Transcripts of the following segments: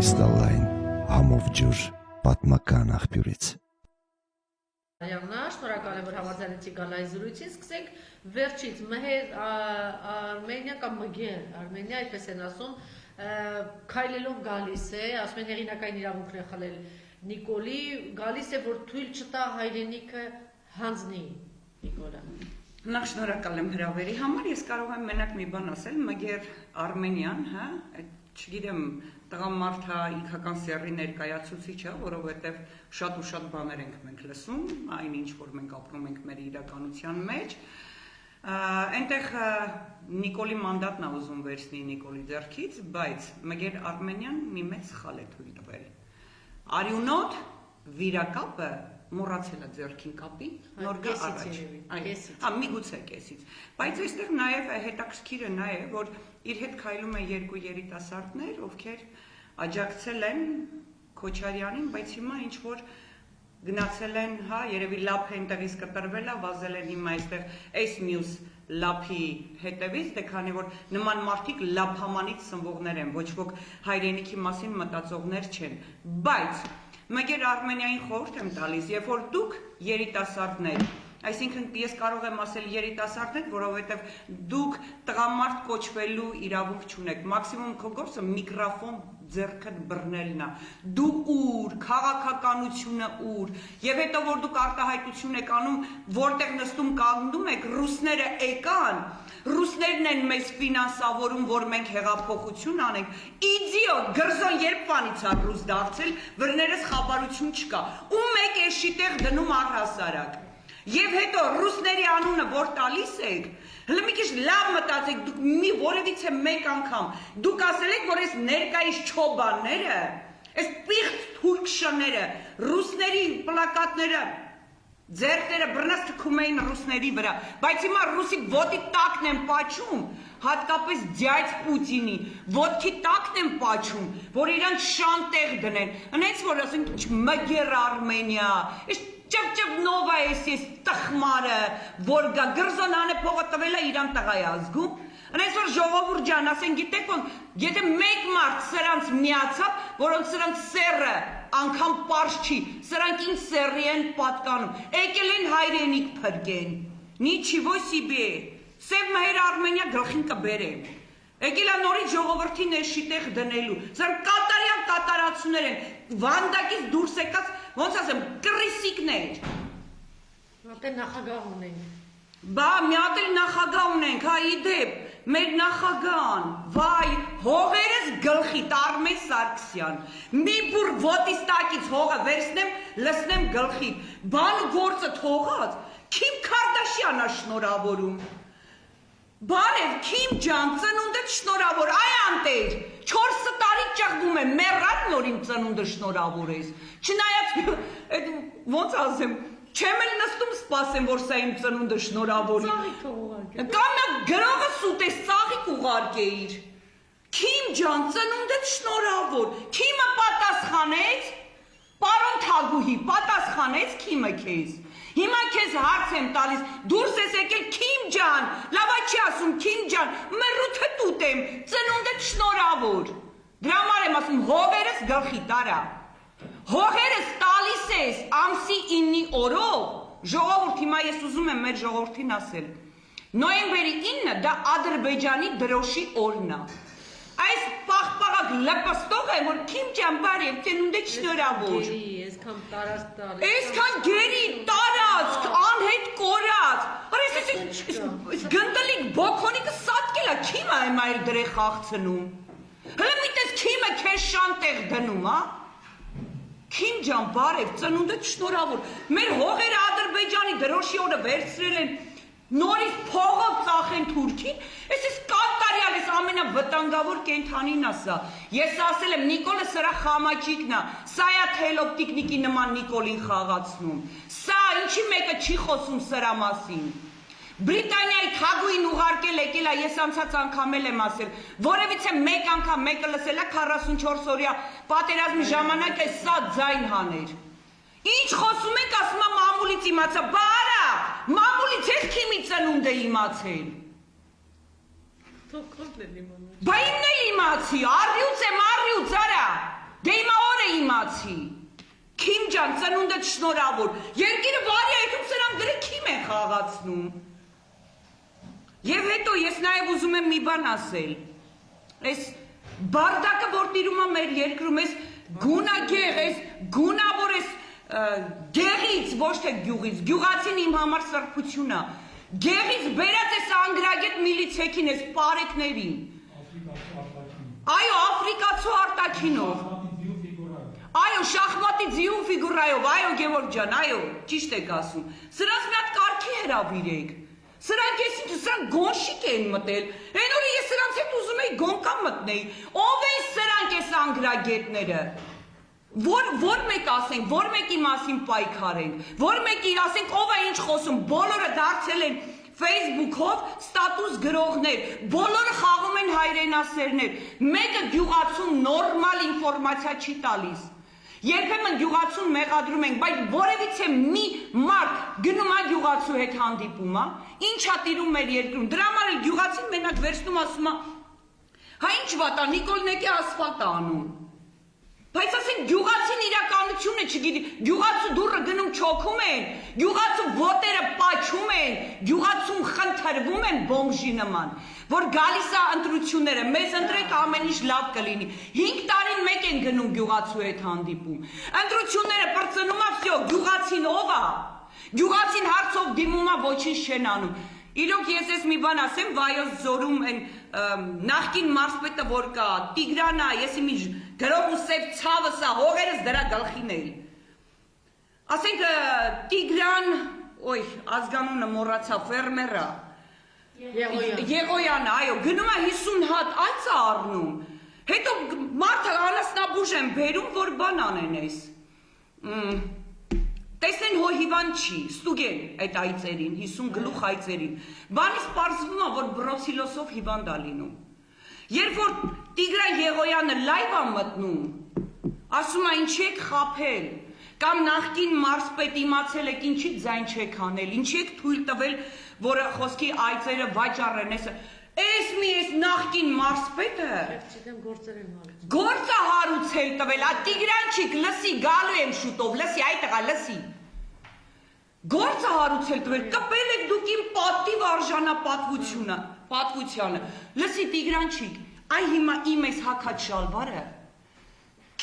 Կրիստալային համով ջուր պատմական աղբյուրից։ Շնորհակալ եմ, որ համաձայնեցի գալ այս զրույցին, սկսենք վերջից, Մհեր Արմենիա կամ Մգեր Արմենիա, այդպես են ասում, քայլելով գալիս է, ասում են հեղինակային իրավունքն է խլել Նիկոլի, գալիս է, որ թույլ չտա հայրենիքը հանձնի Նիկոլը։ Նախ շնորհակալ եմ հրավերի համար, ես կարող եմ մենակ մի բան ասել, Մգեր Արմենիան, հա, չգիտեմ, տղամարդ հա ինքական սեռի ներկայացուցիչ է, որովհետև շատ ու շատ բաներ ենք մենք լսում, այն ինչ որ մենք ապրում ենք մեր իրականության մեջ, այնտեղ Նիկոլի մանդատն է ուզում վերցնի Նիկոլի ձեռքից, բայց Մգեր Արմենիան մի մեծ սխալ է թույլ տվել։ Արյունոտ վիրակապը մոռացել է ձեռքին կապի, նոր գա առաջ, միգուցե կեսից, բայց այստեղ նաև հետաքրքիրը նա է, որ իր հետ քայլում են երկու երիտասարդներ, ովքեր աջակցել են Քոչարյանին, բայց հիմա ինչ որ գնացել են, հա, երևի լափը այնտեղից կտրվել է, վազել են հիմա այստեղ այս մյուս լափի հետևից, դե քանի որ նման մարդիկ լափամանից սնվողներ են, ոչ ոք հայրենիքի մասին մտածողներ չեն, բայց Մգեր Արմենիային խորհուրդ եմ տալիս, երբ որ դուք երիտասարդներ, այսինքն ես կարող եմ ասել երիտասարդներ, որովհետև դուք տղամարդ կոչվելու իրավունք չունեք, մաքսիմում քո գործը միկրոֆոն ձեռքդ բռնելն է, դու ուր, քաղաքականությունը ուր, եւ հետո որ դուք արտահայտություն եք անում, որտեղ նստում կանգնում եք, ռուսները եկան, ռուսներն են մեզ ֆինանսավորում, որ մենք հեղափոխություն անենք, իդիոտ, գրզոն երբ բանից է ռուս դարձել, վրներս խաբարություն չկա, ու մեկ էշիտեղ դնում առհասարակ, եւ հետո ռուսների անունը որ տալիս եք, հլը մի քիչ լավ մտածեք, դուք մի որևիցե մեկ անգամ, դուք ասել եք, որ այս ներկայիս չոբանները, այս պիղծ թուրքշները, ռուսների պլակատները, ձեռքները բռնած թքում էին ռուսների վրա, բայց հիմա ռուսի ոտի տակն են պաչում, հատկապես ձյաձ Պուտինի, ոտքի տակն են պաչում, որ իրան շան տեղ դնեն, հենց որ ասենք Մգեր Արմենիա, ճպ-ճպ նովա ես տխմարը, որ գա գրզոն անե փողը տվել է իրան տղա է ազգում, հենց որ ժողովուրդ ջան, ասեն գիտեք ոնց, եթե մեկ մարդ սրանց միացավ, որոնց սրանց սերը անգամ պարզ չի, սրանք ինչ սերի են պատկանում, եկել են հայրենիք փրկեն, նիչիվո սիբե, Սև Մհեր Արմենիա գլխին կբերեմ, եկել է նորից ժողովրդի ներշիտեղ դնելու, սրանք կատարյալ կատարացուներ են, վանդակից դուրս եկած, ոնց ասեմ, կռիսիկներ։ Մատել նախագահ ունենք։ Բա մի հատ էլ նախագահ ունենք, հա իդեպ, մեր նախագահան, վայ, հողերս գլխի Արմեն Սարգսյան, մի բուր ոտիս տակից հողը վերցնեմ, լսնեմ գլխի, բան գործը թողած, Քիմ Քարդաշյանա շնորհավորում։ Բարև, Քիմ ջան, ծնունդդ շնորհավոր, այ անտեր, 4 տարի ճղվում եմ, մեռած նոր իմ ծնունդը շնորհավոր ես, չնայած, ոնց ասեմ, չեմ էլ նստում սպասեմ, որ սա իմ ծնունդը շնորհավորի, կամ նա գրողը սուտես, ծաղիկ ուղարկեիր, Քիմ ջան, ծնունդդ շնորհավոր, Քիմը պատասխանեց, պարոն Թագուհի, պատասխանեց Քիմը քեզ, Հիմա քեզ հարց եմ տալիս, դուրս ես եկել Քիմ ջան, լավա չի ասում Քիմ ջան, մռութը տուտեմ, ծնունդդ շնորհավոր, դրա համար եմ ասում, հողերս գլխի տարա, հողերս տալիս ես ամսի 9-ի օրով, ժողովուրդ հիմա ես ուզում եմ մեր ժողովրդին ասել, նոյեմբերի 9-ը դա Ադրբեջանի դրոշի օրն է, այս պաղպաղակ լպստող է, որ Քիմ ջան բարև, ծնունդդ շնորհավոր, այսքան գերի, տարածք, անհետ կորած, գնդլիկ բոքոնիկը սատկել է, Քիմը եմ այլ դրե խաղցնում, հլը միտես Քիմը քեզ շան տեղ դնում, հա, Քիմ ջան բարև, ծնունդդ շնորհավոր, մեր հողերը Ադրբեջանի դրոշի օրը վերցրել են, նորից փողով ծախեն Թուրքին, ես կատարյալ ես ամենավտանգավոր կենթանին ասա, ես ասել եմ Նիկոլը սրա խամաչիկն է, սա է թելոպտիկնիկի նման Նիկոլին խաղացնում, սա ինչի մեկը չի խոսում սրա մասին, Բրիտանիայի Թագուհին ուղարկել եկել է, ես անցած անգամ էլ եմ ասել, որևիցե մեկ անգամ մեկը լսել է 44 օրյա պատերազմի ժամանակ է սա ձայն հաներ, Ինչ խոսում եք, ասում եմ մամուլից իմացա, բարա, մամուլից ես Քիմի ծնունդ է իմացել։ Բա իմն էլ իմացի, առյուծ եմ, առյուծ, արա, Դե հիմա օրը իմացի։ Քիմ ջան, ծնունդդ շնորհավոր։ Երկիրը վարի այդում սրանք դրե քիմ են խաղացնում։ Եվ հետո ես նաև ուզում եմ մի բան ասել։ Այս բարդակը, որ տիրում է մեր երկրում, այս գունագեղ, այս գունավոր, այս գեղից, ոչ թե գյուղից, գյուղացին իմ համար սրբություն է։ Գեղից բերած այս անգրագետ միլիցեքին, այս պարեկներին։ Այո, աֆրիկացու արտաքինով։ Այո, շախմատի ձիու ֆիգուրայով, այո, Գևորգ ջան, այո, ճիշտ եք ասում։ Սրանց մի հատ կարգի հրավիրեք։ Սրանք գոնշիկ են մտել։ Այն օրը ես սրանց հետ ուզում էի գոնկա մտնեի։ Ով են սրանք այս անգրագետները։ Որ մեկ ասենք, որ մեկի մասին պայքարենք, որ մեկի ասենք ով է ինչ խոսում, բոլորը դարձել են Facebook-ով ստատուս գրողներ, բոլորը խաղում են հայրենասերներ, մեկը գյուղացուն նորմալ ինֆորմացիա չի տալիս։ Երբեմն գյուղացուն մեղադրում ենք, բայց որևիցե մի մարդ գնում է գյուղացու հետ հանդիպում, ինչ է տիրում մեր երկրում։ Դրա համար էլ գյուղացին մենակ վերցնում ասում է, հա ինչ վատ է, Նիկոլնեկի ասֆալտ է անում։ Բայց ասենք գյուղացին իրականությունը չգիտի, գյուղացու դուռը գնում չոքում են, գյուղացու ոտերը պաչում են, գյուղացուն խնդրվում են բոմժի նման, որ գալիս է ընտրությունները, մեզ ընտրեք ամեն ինչ լավ կլինի, 5 տարին մեկ են գնում գյուղացու հետ հանդիպում, ընտրությունները պրծնում է, վсё, գյուղացին ով է, գյուղացին հարցով դիմում է, ոչինչ չեն անում, իրոք ես ես մի բան ասեմ, Վայոց ձորում են նախկին մարզպետը որ կա, Տիգրանա, ես իմիջ գրող ու սև ցավս է, հողերս դրա գլխին էլ։ Ասենք Տիգրան, ոյ, ազգանունը մոռացա, ֆերմերա։ Եղոյանը, այո, գնում է 50 հատ այծ է առնում։ Հետո մարդը անասնաբուժ են բերում, որ բան անեն էս։ Տեսնեն հո հիվանդ չի, ստուգեն այդ այծերին, 50 գլուխ այծերին։ Բանից պարզվում է, որ բրոցիլոսով հիվանդ է լինում։ Երբ որ Տիգրան Եղոյանը լայվ է մտնում, ասում է ինչ եք խաբել, կամ նախկին մարզպետ իմացել եք ինչի ձայն չեք անել, ինչ եք թույլ տվել, որ խոսքի այծերը վաճառեն, էս մի էս նախկին մարզպետը գործը հարուցել տվել, Տիգրանչիկ, լսի, գալու եմ շուտով, լսի, այդ տղա, լսի։ Գործը հարուցել տվել, կպել եք դուք իմ պատիվ պատվությանը, լսի Տիգրանչիկ, այ հիմա իմ ես հակած շալվարը,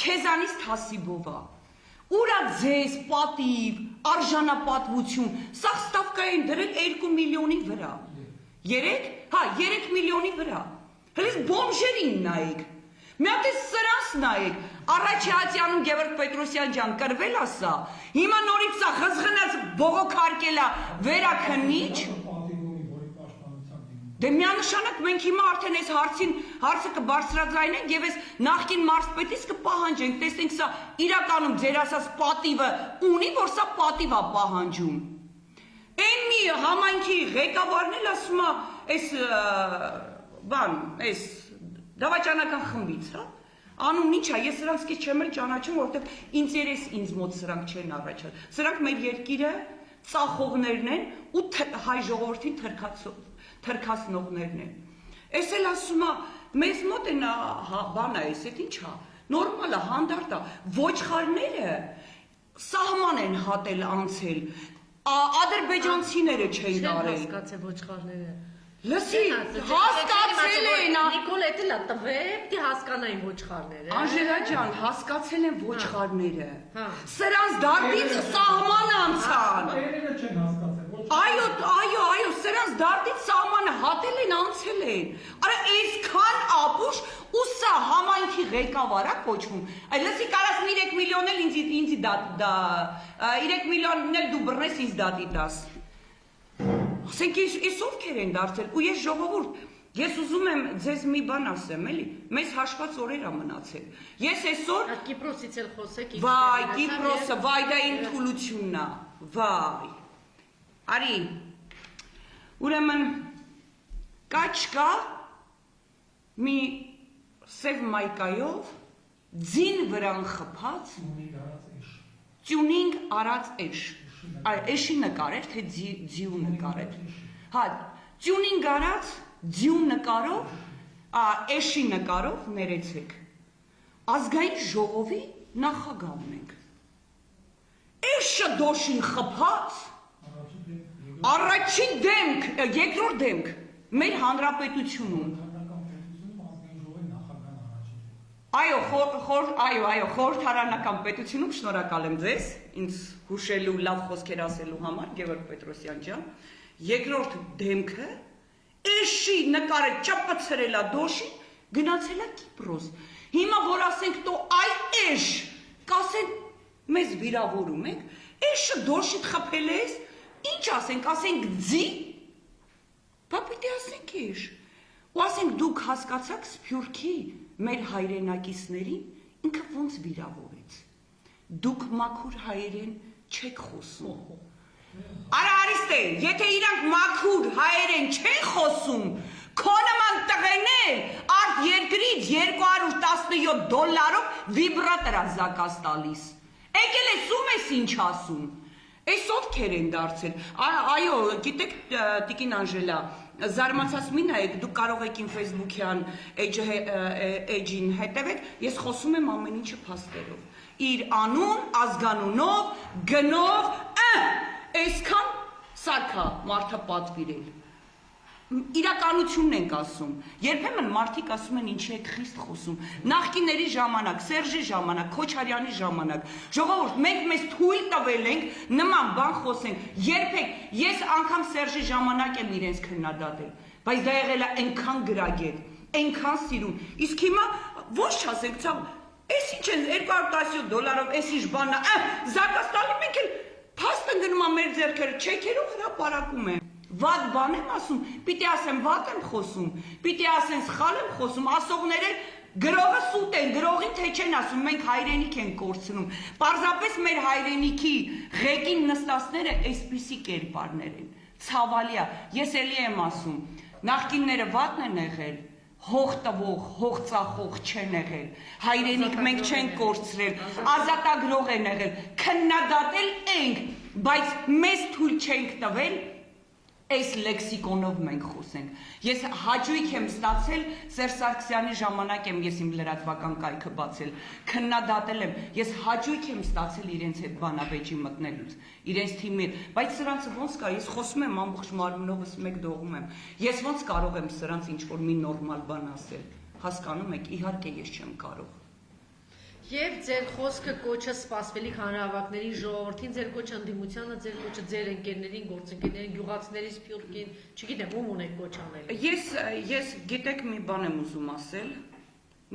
քեզանից թասիբով է, ուրա ձեզ պատիվ, արժանապատվություն, սաղ ստավկա են դրել 2 միլիոնի վրա, 3 միլիոնի վրա, հլիս բոմժերին նայեք, մի հատ ես սրանց նայեք, առաջի Հատյանում Գևորգ Պետրոսյան ջան կրվել ասա, հիմա նորից սա խզղնած բողոքարկել է վերաքննիչ, դե միանշանակ մենք հիմա արդեն այս հարցը կբարձրաձայնենք և այս նախկին մարզպետից կպահանջենք, տեսնենք սա իրականում ձեր ասած պատիվը ունի, որ սա պատիվ է պահանջում։ Այն մի համայնքի ղեկավարն էլ ասում է դավաճանական խմբից, անուն ինչ է, ես սրանց կից չեմ էլ ճանաչում, որովհետև ինտերես ինձ մոտ սրանք չեն առաջել, սրանք մեր երկիրը ծախողներն են ու հայ ժողովրդին թրքացնողներն են։ Ես էլ ասում է, մեզ մոտ են բան է, ես էդ ինչ է, նորմալ է, հանդարտ է, ոչխարները սահման են հատել անցել, ադրբեջանցիները չեն արել։ Հասկացե ոչխարները։ Լսի, հասկացել են, Նիկոլ էդ էլ տվեք, դի հասկանային ոչխարները։ Անժելա ջան, հասկացել են ոչխարները։ Սրանց դարդից սահման անցան։ Այո, սրանց դարդից սահմանը հատել են, անցել են։ Արա այսքան ապուշ ու սա համայնքի ղեկավարա կոչվում։ Լսի, կարաս 3 միլիոն էլ ինձի 3 միլիոնն էլ դու բռնես ինձ դատի տաս։ Ասենք ես ովքեր են դարձել, ու ես ժողովուրդ, ես ուզում եմ ձեզ մի բան ասեմ, էլի, մեզ հաշված օրեր ա մնացել, ես այսօր… Կիպրոսից էլ խոսեք… Վայ, Կիպրոսը, վայ, դա իմ թուլությունն ա, վայ, արի, ուրեմն, կա չկա, մի սև մայկայով, ձին վրան խփած, տյունինգ արած էշ, էշի նկար էր, թե ձիու նկար էր, հա, տյունինգ արած, ձիու նկարով, էշի նկարով ներեցեք, ազգային ժողովի նախագահն ենք։ Էշը դոշին խփած, առաջին դեմք, երկրորդ դեմք, մեր հանրապետությունում։ Այո, խորհրդարանական պետությունում շնորհակալ եմ ձեզ, ինձ հուշելու, լավ խոսքեր ասելու համար, Գևորգ Պետրոսյան ջան։ Երկրորդ դեմքը, էշի նկարը ճապացրելա դոշին, գնացելա Կիպրոս։ Հիմա որ ասենք տո այ էշ, կասենք մեզ վիրավորում եք, էշը դոշիդ խփել ես, ինչ ասենք ձի, բա պիտի ասենք էշ, ու ասենք դուք հասկացաք Սփյուռքի մեր հայրենակիցներին ինքը ոնց վիրավորեց, դուք մաքուր հայերեն չեք խոսում, արա Արիստե, եթե իրանք մաքուր հայերեն չեն խոսում, քո նման տղեներ արդ երկրից $217 վիբրատորա զակաս տալիս, եկել ես ում ես ինչ ասում, այս ովքեր են դարձել, այո, գիտեք Տիկին Անժելա, զարմացած մի նայեք, դուք կարող եք իմ Facebook-յան էջին հետևեք, ես խոսում եմ ամեն ինչը փաստերով, իր անուն, ազգանունով, գնով, այսքան սարքա մարդը պատվիրել, իրականությունն ենք ասում, երբեմն մարդիկ ասում են ինչի եք խիստ խոսում, նախկիների ժամանակ, Սերժի ժամանակ, Քոչարյանի ժամանակ, ժողովուրդ, մենք մեզ թույլ տվել ենք նման բան խոսենք, երբեք, ես անգամ Սերժի ժամանակ եմ իրենց քննադատել, բայց դա եղել է այնքան գրագետ, այնքան սիրուն, իսկ հիմա ոնց չասենք, այս ինչ են $217, այս ինչ բանն է, զակաս տալի մենք էլ փաստ են գնում մեր ձեռքերը, չեքերով հրապարակում են Վատ բան եմ ասում, պիտի ասեմ վատ եմ խոսում, պիտի ասեն սխալ եմ խոսում, ասողները գրողը սուտ են, գրողին թե չեն ասում, մենք հայրենիք են կորցնում, պարզապես մեր հայրենիքի ղեկին նստածները այսպիսի կերպարներ են, ցավալի է, ես էլի եմ ասում, նախկինները վատն են եղել, հող տվող, հող ծախող չեն եղել, հայրենիք մենք չենք կորցրել, ազատագրող են եղել, քննադատել ենք, բայց մեզ թույլ չենք տվել այս լեքսիկոնով մենք խոսենք, ես հաճույք եմ ստացել, Սերժ Սարգսյանի ժամանակ եմ ես իմ լրատվական կայքը բացել, քննադատել եմ, ես հաճույք եմ ստացել իրենց հետ բանավեճի մտնելուց, իրենց թիմի, բայց սրանց ոնց կա, ես խոսում եմ ամբողջ մարմնովս մեկ դողում եմ, ես ոնց կարող եմ սրանց ինչ-որ մի նորմալ բան ասել, հասկանում եք, իհարկե ես չեմ կարող Եվ ձեր խոսքը կոչը սպասվելիք հանրահավաքների ժողովրդին, ձեր կոչը ընդդիմությանը, ձեր կոչը ձեր ընկերներին, գործընկերներին, գյուղացիների Սփյուռքին, չգիտեմ, ում ունեք կոչ անել։ Ես գիտեք մի բան եմ ուզում ասել,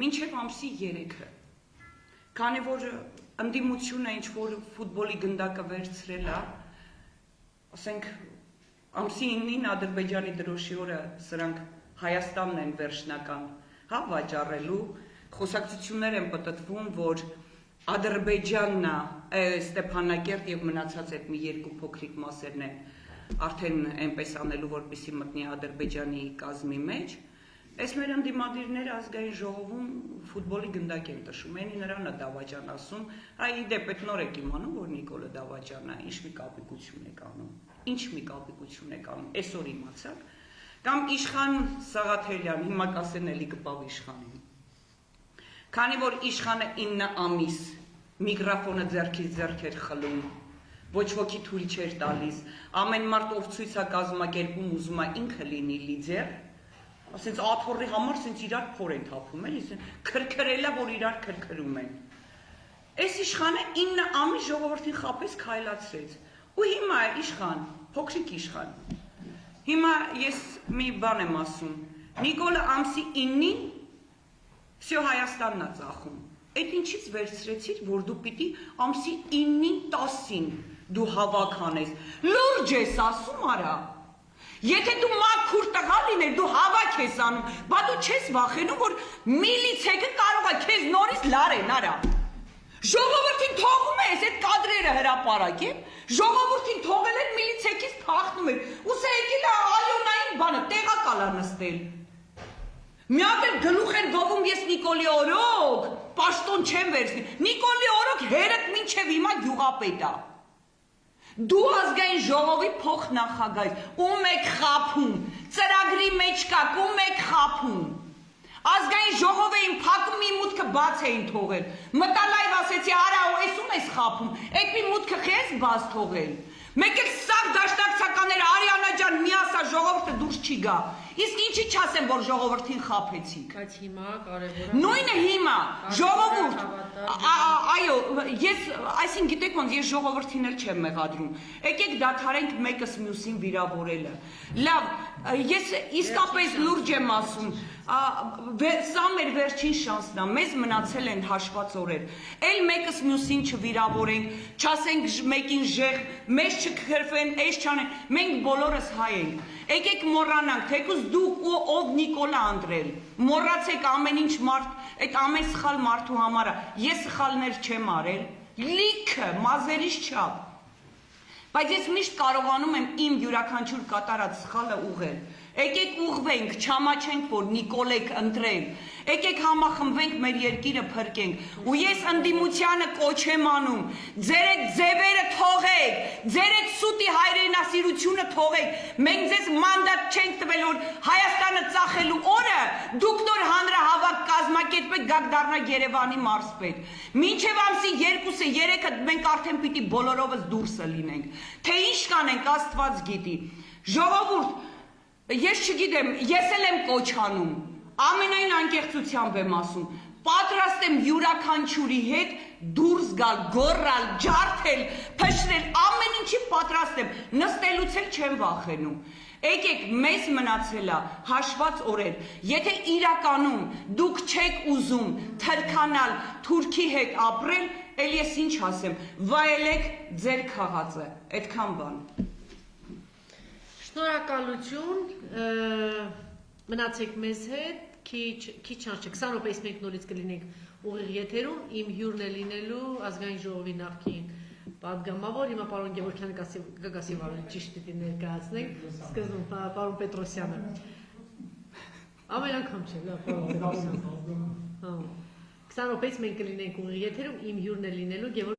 մինչև ամսի 3-ը, քանի որ ընդդիմությունը ինչ-որ ֆուտբոլի գնդակը վերցրել է, ասենք ամսի 9-ին Ադրբեջանի դրոշի օրը սրանք Հայաստանն են վերջնական, վաճառելու Խոսակցություններ են պտտվում, որ Ադրբեջանն է, Ստեփանակերտ եւ մնացած այդ մի երկու փոքրիկ մասերն են արդեն այնպես անելու, որպեսզի մտնի Ադրբեջանի կազմի մեջ, այս մեր ընդդիմադիրները ազգային ժողովում ֆուտբոլի գնդակ են տշում, այնի նրան է Դավաճան ասում, այ իդեպ այդ նոր եք իմանում, որ Նիկոլը Դավաճանն է, ինչ մի կապիկություն եք անում, այսօր իմացաք, կամ Իշխան Սաղաթելյան, հիմա կասեն էլի կպավ Իշխանին Քանի որ իշխանը 9 ամիս միգրաֆոնը ձեռքից ձեռք էր խլում, ոչ ոքի թույլ չէր տալիս, ամեն մարդ ով ցույց է կազմակերպում ուզում է ինքը լինի լիդեր, ասենց աթոռի համար ասենց իրար փոր են թափում, էլի, քրքրելա, որ իրար քրքրում են։ Այս իշխանը 9 ամիս ժողովրդին խապես քայլացրեց։ Ու հիմա իշխան, փոքրիկ իշխան։ Հիմա ես մի բան եմ ասում, Նիկոլը ամսի 9-ին Всё Հայաստանն է ծախում։ Այդ ինչից վերցրեցիր, որ դու պիտի ամսի 9-ին 10-ին դու հավաք անես։ Լուրջ ես ասում արա։ Եթե դու մաքուր տղա լիներ, դու հավաք ես անում, բա դու չես վախենում, որ միլիցեքը կարող է քեզ նորից լարեն, արա։ Ժողովրդին թողում ես այդ կադրերը հրապարակել, ժողովրդին թողել են միլիցեքից փախնում էր։ Ու սա եկել է Ալյոնային բանը, տեղակալ է նստել։ Մի հատ էլ գլուխ են գովում ես Նիկոլի օրոք, պաշտոն չեմ վերցնի, Նիկոլի օրոք հերդ մինչև հիմա գյուղապետ է։ Դու ազգային ժողովի փոխնախագահ ես, ում եք խաբում, ծրագրի մեջ կաք, ում եք խաբում։ Ազգային ժողով էին փակում, մի մուտքը բաց էին թողել։ Մտա լայվ ասեցի, արա, այսում ես խափում։ Այդ մի մուտքը խես բաց թողել։ Մեկ էլ սաղ դաշնակցականները Արիանա ջան, մի ասա ժողովուրդը դուրս չի գա։ Իսկ ինչի չասեմ, որ ժողովրդին խափեցիք։ Բայց հիմա կարևորը Նույնը հիմա ժողովուրդ այո ես այսին գիտեք ոնց ես ժողովրդին էլ չեմ մեղադրում եկեք դադարենք մեկս մյուսին վիրավորելը լավ ես իսկապես լուրջ եմ ասում սա մեր վերջին շանսն է մեզ մնացել են հաշված օրեր էլ մեկս մյուսին չվիրավորենք չասենք մեկին ժեղ մեզ չքրվեն այս չանեն մենք բոլորս հայ ենք եկեք մոռանանք թեկուզ դուք ով Նիկոլա Անդրել մոռացեք ամեն ինչ մարդ այդ ամեն սխալ մարդու համար ես սխալներ չեմ արել լիքը մազերից չափ բայց ես միշտ կարողանում եմ իմ յուրաքանչյուր կատարած սխալը ուղղել եկեք ուղղվենք չամաչենք որ Նիկոլեք ընտրել եկեք համախմբվենք մեր երկիրը փրկենք ու ես ընդդիմությանը կոչ եմ անում ձեր այդ ձևերը թողեք ձեր այդ սուտի հայրենասիրությունը թողեք մենք ձեզ մանդատ չենք տվել որ Հայաստանը ծախելու օրը դուք նոր հանրահավաք կազմակերպեք գաք դառնաք Երևանի մարզպետ մինչև ամսի 2-ը 3-ը մենք արդեն պիտի բոլորովս դուրսը լինենք թե ինչ կանենք Աստված գիտի ժողովուրդ Ես չգիտեմ, ես էլ եմ կոչ անում, ամենայն անկեղծությամբ եմ ասում, պատրաստ եմ յուրաքանչյուրի հետ դուրս գալ, գոռալ, ջարդել, փշրել, ամեն ինչի պատրաստ եմ, նստելուց էլ չեմ վախենում։ Եկեք, մեզ մնացել է հաշված օրեր, եթե իրականում դուք չեք ուզում թրքանալ, թուրքի հետ ապրել, էլ ես ինչ ասեմ, վայելեք ձեր քաղաքը, այդքան բան։ Շնորհակալություն, մնացեք մեզ հետ, քիչ անց 20 րոպեից մենք նորից կլինենք ուղիղ եթերում, իմ հյուրն է լինելու ազգային ժողովի նախկին պատգամավոր, հիմա պարոն Գևորգյան Գագասիվարյանը ճիշտ պիտի ներկայացնենք, սկզբում պարոն Պետրոսյանը։ Ամեն անգամ չէ, լավ, պարոն Պետրոսյան։ 20 րոպեից մենք կլինենք ուղիղ եթերում, իմ հյուրն է լինելու